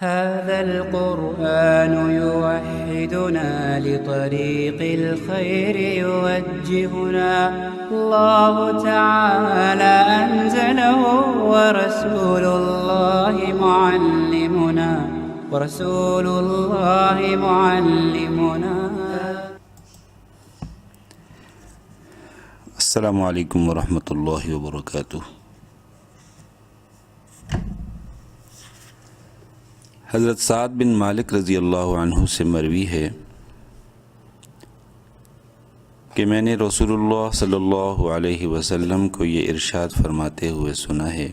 هذا القرآن يوحدنا لطريق الخير يوجهنا الله تعالى أنزله ورسول الله معلمنا السلام علیکم ورحمۃ اللہ وبرکاتہ۔ حضرت سعد بن مالک رضی اللہ عنہ سے مروی ہے کہ میں نے رسول اللہ صلی اللہ علیہ وسلم کو یہ ارشاد فرماتے ہوئے سنا ہے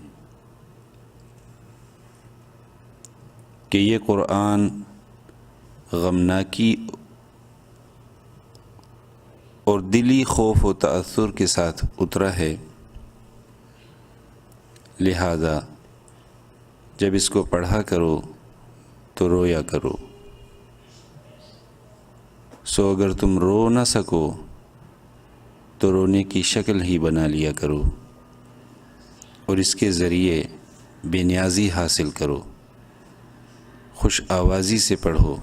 کہ یہ قرآن غمناکی اور دلی خوف و تأثر کے ساتھ اترا ہے، لہذا جب اس کو پڑھا کرو تو رویا کرو، سو اگر تم رو نہ سکو تو رونے کی شکل ہی بنا لیا کرو اور اس کے ذریعے بے نیازی حاصل کرو، خوش آوازی سے پڑھو،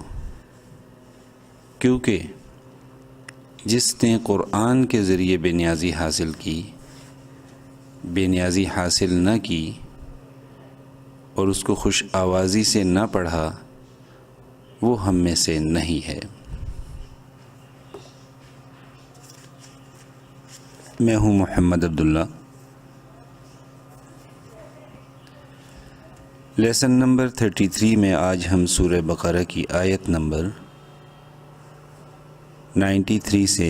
کیونکہ جس نے قرآن کے ذریعے بے نیازی حاصل کی، بے نیازی حاصل نہ کی اور اس کو خوش آوازی سے نہ پڑھا، وہ ہم میں سے نہیں ہے۔ میں ہوں محمد عبداللہ۔ لیسن نمبر 33 میں آج ہم سورہ بقرہ کی آیت نمبر 93 سے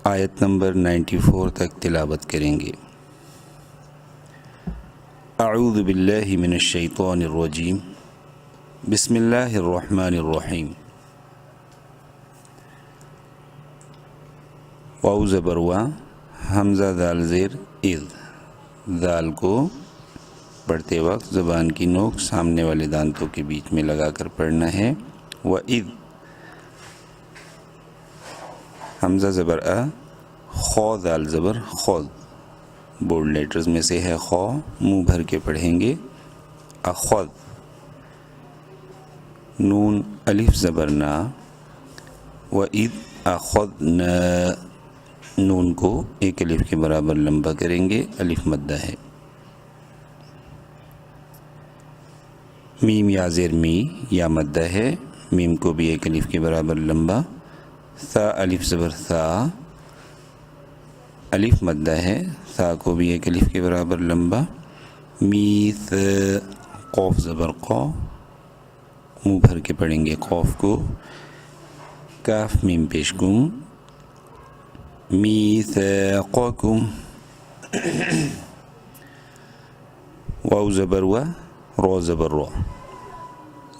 آیت نمبر 94 تک تلاوت کریں گے۔ اعوذ باللہ من الشیطان الرجیم، بسم اللہ الرحمن الرحیم۔ واو زبر وا، حمزہ دال زیر اذ، دال کو پڑھتے وقت زبان کی نوک سامنے والے دانتوں کے بیچ میں لگا کر پڑھنا ہے۔ وَإِذْ، حمزہ زبر ا، خو دال زبر خود، بولڈ لیٹرز میں سے ہے خو، منہ بھر کے پڑھیں گے، اخذ۔ نون الف زبر نا، وَإِذْ أَخَذْنَا، نون کو ایک الف کے برابر لمبا کریں گے، الف مدہ ہے۔ میم یا زیر می، یا مدہ ہے، میم کو بھی ایک الف کے برابر لمبا۔ ثا الف زبر ثا، الف مدہ ہے، ثا کو بھی ایک الف کے برابر لمبا۔ میث، قوف زبر قو، منہ بھر کے پڑھیں گے قوف کو۔ کاف میم پیش گم، میثاقکم۔ واو زبر وا، رو زبر رو،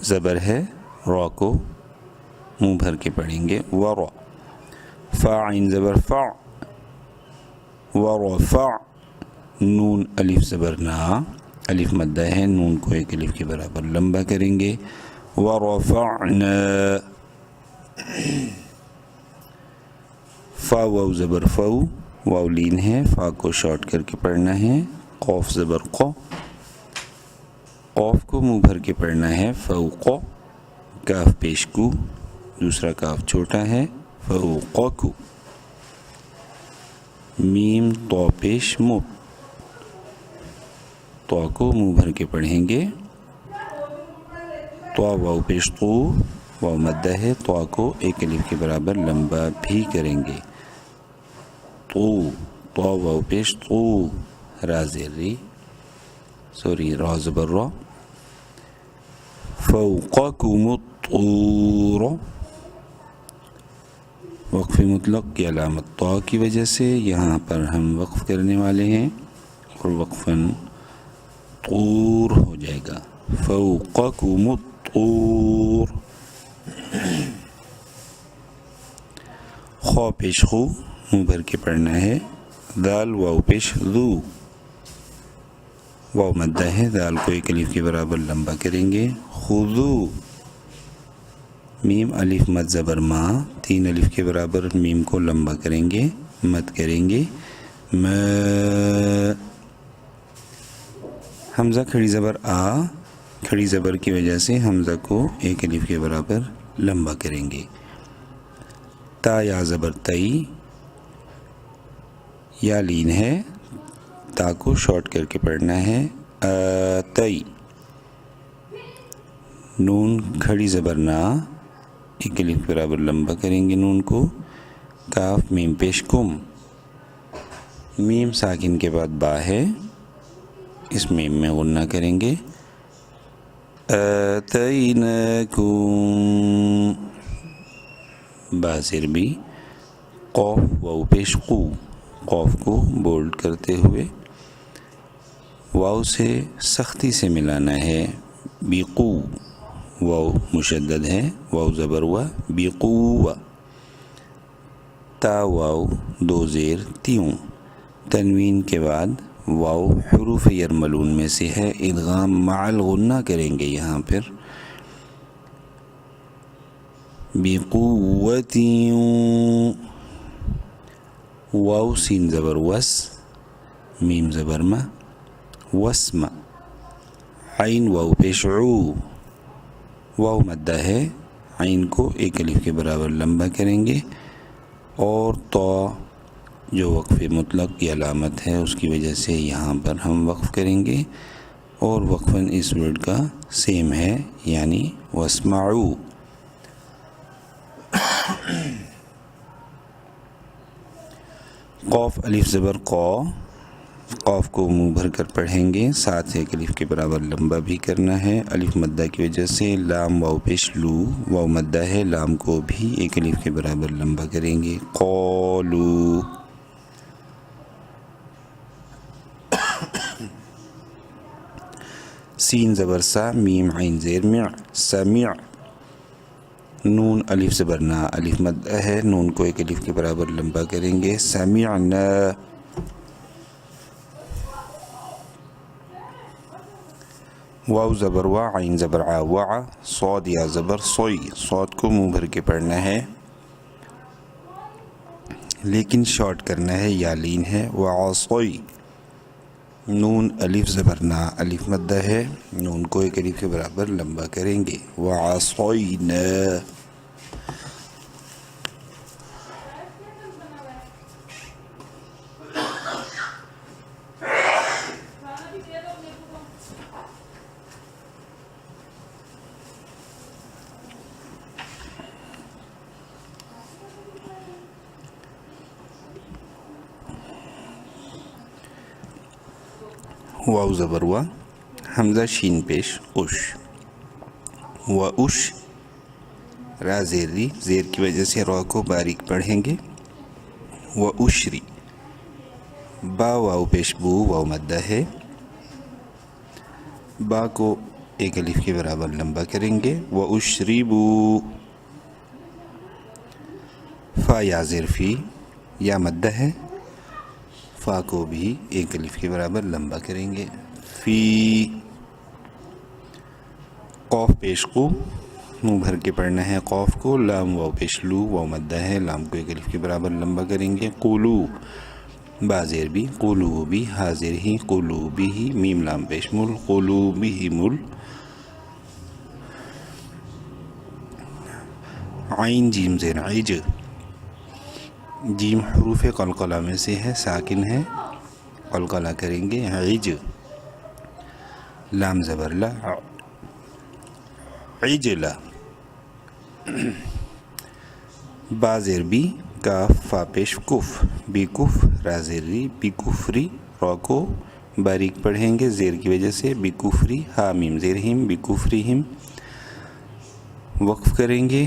زبر ہے، رو کو منہ بھر کے پڑھیں گے، ورا۔ فا عین زبر فع، ورفع۔ نون الف زبر نا، الف مدہ ہے، نون کو ایک الف کے برابر لمبا کریں گے، ورفعنا۔ فا واو زبر فو، واو لین ہے، فا کو شارٹ کر کے پڑھنا ہے۔ قوف زبر قو، قوف کو منہ بھر کے پڑھنا ہے، فوق۔ کاف پیش کو، دوسرا کاف چھوٹا ہے، فوقکو۔ میم تو پیش مو، تو کو منہ بھر کے پڑھیں گے۔ تو واو پیش تو، واو مدہ ہے، تو کو ایک الف کے برابر لمبا بھی کریں گے، تو واو پیش تو، را زیر ری، سوری را زبر را۔ فوقکم الطور، وقف مطلق کی علامت طا کی وجہ سے یہاں پر ہم وقف کرنے والے ہیں اور وقفاً طور ہو جائے گا، فوقکم الطور۔ خو پیش خو، منہ بھر کے پڑھنا ہے، دال واو پیش ذو، واو مدہ ہے، دال کو ایک الف کے برابر لمبا کریں گے، خذو۔ میم الف مد زبر ما، تین الف کے برابر میم کو لمبا کریں گے، مد کریں گے، حمزہ کھڑی زبر آ، کھڑی زبر کی وجہ سے حمزہ کو ایک الف کے برابر لمبا کریں گے. تا یا زبر تئی، یا لین ہے، تا کو شارٹ کر کے پڑھنا ہے تئی. نون کھڑی زبر نا، ایک الف کے برابر لمبا کریں گے نون کو. کاف میم پیش کم، میم ساکن کے بعد با ہے، اس میم میں غنہ کریں گے. آتیناکم، با زیر بھی. قوف واو پیش قو، قوف کو بولڈ کرتے ہوئے واو سے سختی سے ملانا ہے. بیقو، واو مشدد ہے، واو زبر وا، بیقوہ. تا واو دو زیر تیوں، تنوین کے بعد واو حروف یرملون میں سے ہے، ادغام مع الغنہ کریں گے یہاں پر. بقوۃ، واو سین زبر وس، میم زبر ما، وسم. عین واو پیش عو، واو مدہ ہے، عین کو ایک الف کے برابر لمبا کریں گے. اور تو جو وقف مطلق کی علامت ہے اس کی وجہ سے یہاں پر ہم وقف کریں گے، اور وقفاً اس ورڈ کا سیم ہے، یعنی واسمعو. قوف الف زبر قو، قوف کو منہ بھر کر پڑھیں گے، ساتھ ایک الف کے برابر لمبا بھی کرنا ہے. الف مدہ کی وجہ سے لام واو پیش لو، واو مدہ ہے، لام کو بھی ایک الف کے برابر لمبا کریں گے. قولو. سین زبر سا، میم عین زیر مع، سمع. نون الف زبر نا، الف مدہ ہے، نون کو ایک الف کے برابر لمبا کریں گے. سمعنا. واو زبر وا، عین زبر عا، وع. صاد یا زبر صوی، صاد کو منہ بھر کے پڑھنا ہے لیکن شارٹ کرنا ہے، یا لین ہے. وعصوی. نون الف زبر نا، الف مدہ ہے، نون کو ایک الف کے برابر لمبا کریں گے. وعصوینا. واو زبر وا، حمزہ شین پیش اش، و اش. را زیر ری، زیر کی وجہ سے را کو باریک پڑھیں گے. و اشری. با واو پیش بو، واو مدہ ہے، با کو ایک الف کے برابر لمبا کریں گے. و اشربو. فا یا زیر فی، یا مدہ ہے، فا کو بھی ایک الف کے برابر لمبا کریں گے. فی. قوف پیش قو، منہ بھر کے پڑھنا ہے قوف کو. لام واو پیش لو، واو مدہ ہے، لام کو ایک الف کے برابر لمبا کریں گے. قولو. با زیر بھی، قولو بھی، حاضر ہی، قولو بھی ہی، میم لام پیش مل، قولو بھی مل. عین جیم زیر عج، جیم حروف قلقلہ میں سے ہے، ساکن ہے، قلقلہ کریں گے. عج. لام زبر لا، عجلا. با زیر بی، کاف فا پیش کف، بی کف. را زیر ری، بی کفری، را کو باریک پڑھیں گے زیر کی وجہ سے. بی کفری. ہا میم زیر ہم، بی کفری ہم. وقف کریں گے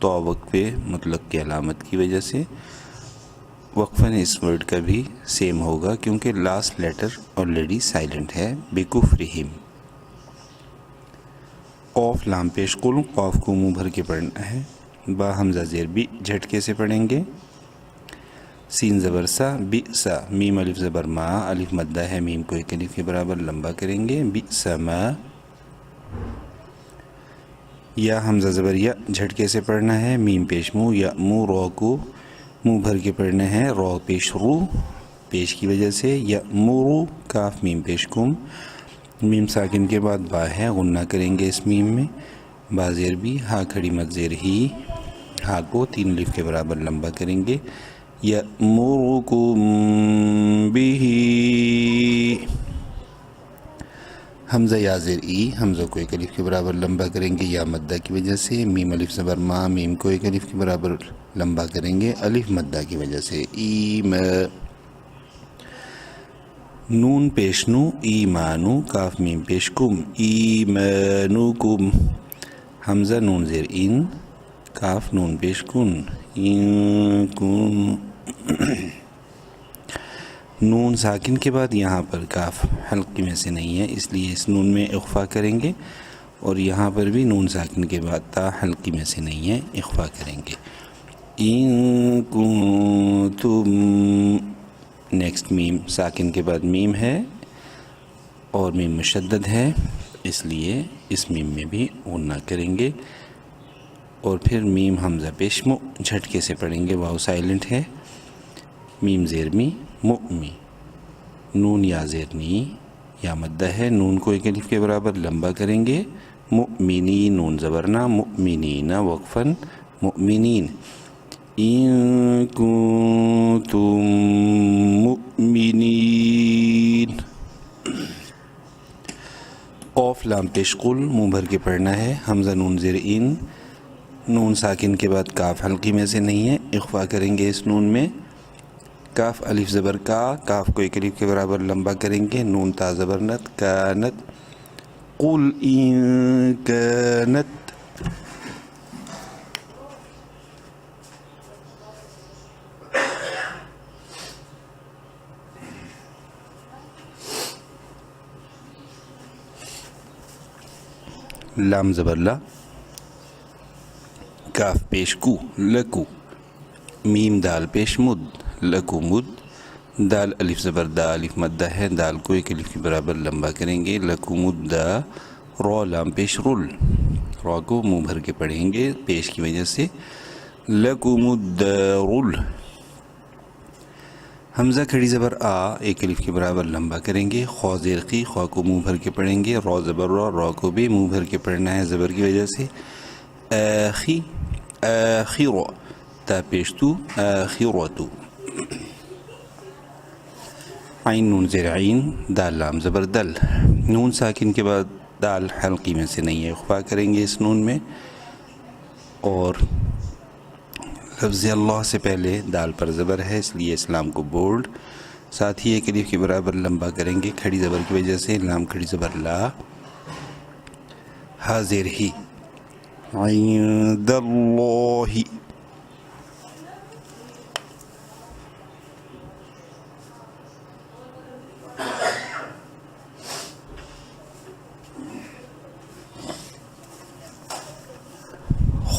تو وقف مطلق کی علامت کی وجہ سے. وقفاً اس ورڈ کا بھی سیم ہوگا کیونکہ لاسٹ لیٹر آلریڈی سائلنٹ ہے. بکفرہم. قوف لام پیش قل، قوف کو منہ بھر کے پڑھنا ہے. با حمزہ زیر بھی، جھٹکے سے پڑھیں گے. سین زبر سا، بئسا. میم الف زبر ما، الف مدہ ہے، میم کو ایک الف کے برابر لمبا کریں گے. بئسا ما. یا حمزہ زبر یا، جھٹکے سے پڑھنا ہے. میم پیش مو، یا مو. رو کو منہ بھر کے پڑھنا ہے، رو پیش رو، پیش کی وجہ سے. یا مرو. کاف میم پیش کم، میم ساکن کے بعد با ہے، غنہ کریں گے اس میم میں، با زیر بھی، ہا کھڑی مد زیر ہی، ہا کو 3 الف کے برابر لمبا کریں گے، یأمرکم بہ، حمزہ یا زیر ای، حمزہ کو 1 الف کے برابر لمبا کریں گے یا مدہ کی وجہ سے، میم الف زبر ما، میم کو 1 الف کے برابر لمبا کریں گے الف مدہ کی وجہ سے، ایم، نون پیش نو، ایمانو، کاف میم پیش کم، ایمانوکم، حمزہ نون زیر ان، کاف نون پیش کن، این کن، نون ساکن کے بعد یہاں پر کاف حلقی میں سے نہیں ہے، اس لیے اس نون میں اخفا کریں گے، اور یہاں پر بھی نون ساکن کے بعد تا حلقی میں سے نہیں ہے، اخفا کریں گے، ان کنتم، نیکسٹ میم ساکن کے بعد میم ہے اور میم مشدد ہے، اس لیے اس میم میں بھی غنہ کریں گے، اور پھر میم حمزہ پیش مو، جھٹکے سے پڑھیں گے، واو سائلنٹ ہے، میم زیر می، مؤمی، نون یا زیر نی، یا مدہ ہے، نون کو 1 الف کے برابر لمبا کریں گے، مؤمنین، نون زبرنا، مؤمنین، وقفاً، مؤمنین، ان کنتم مؤمنین، قوف لام پیش قل، منہ بھر کے پڑھنا ہے، حمزہ نون زیر ان، نون ساکن کے بعد کاف حلقی میں سے نہیں ہے، اخفا کریں گے اس نون میں، کاف الف زبر کا، کاف کو 1 الف کے برابر لمبا کریں گے، نون تا زبر نت، کانت، قل ان کانت، لام زبر لا، کاف پیش کو، لکو، میم دال پیش مد، لکو مد، دال الف زبر دا، الف مدہ ہے، دال کو 1 الف کے برابر لمبا کریں گے، لکو مدہ، رو لام پیش رل، رو کو منہ بھر کے پڑھیں گے پیش کی وجہ سے، لکو مدہ رل، حمزہ کھڑی زبر آ، 1 الف کے برابر لمبا کریں گے، خو زیر قی، خو کو منہ بھر کے پڑھیں گے، رو زبر رو، رو کو بھی منہ بھر کے پڑھنا ہے زبر کی وجہ سے، آخی، آخر، تا پیش تو، آخرتو، عین نون زیر عین، دال لام زبر دل، نون ساکن کے بعد دال حلقی میں سے نہیں ہے، اخفا کریں گے اس نون میں، اور لفظ اللہ سے پہلے دال پر زبر ہے، اس لیے اسلام کو بولڈ، ساتھ ہی 1 الف کے برابر لمبا کریں گے کھڑی زبر کی وجہ سے، لام کھڑی زبر لا، ہا زیر ہی، عند اللہ،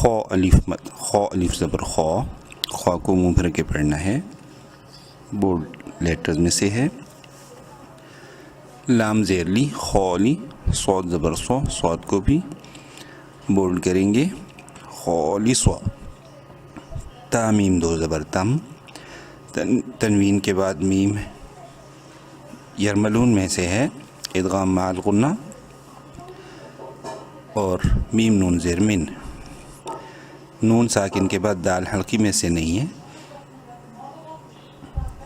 خو الف مد، خو الف زبر خو، خو کو منہ بھر کے پڑھنا ہے، بولڈ لیٹرز میں سے ہے، لام زیر لی، خولی، صوت زبر سو، صوت کو بھی بولڈ کریں گے، خولی سو، تا میم 2 زبر تم، تنوین کے بعد میم یرملون میں سے ہے، ادغام مع الغنہ، اور میم نون زیر من، نون ساکن کے بعد دال حلقی میں سے نہیں ہے،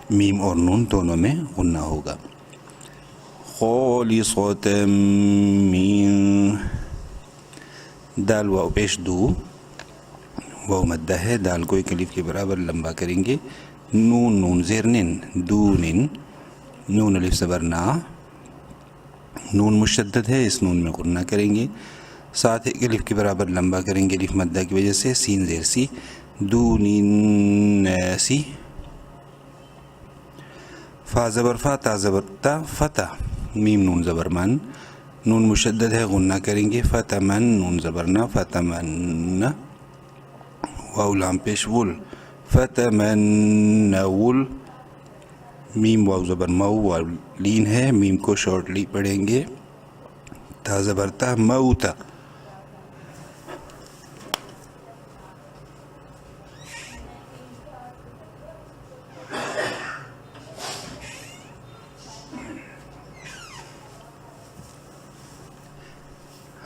میم اور نون دونوں میں غنہ ہوگا، خالصۃ من، دال واو پیش دو، واو مدہ ہے، دال کو 1 الف کے برابر لمبا کریں گے، نون نون زیر نن، دو نن، نون الف زبر نا، نون مشدد ہے، اس نون میں غنہ کریں گے، ساتھ 1 الف کے برابر لمبا کریں گے الف مدہ کی وجہ سے، سین زیر سی، دون الناسی، فا زبر فا، تا زبر تا، فتح، میم نون زبر من، نون مشدد ہے، غنہ کریں گے، فتمن، نون زبر نا، فتمن، واو لام پیش ول، فتمن ول، میم واو زبر مو، واو لین ہے، میم کو شارٹلی پڑھیں گے، تا زبر تا، موتا،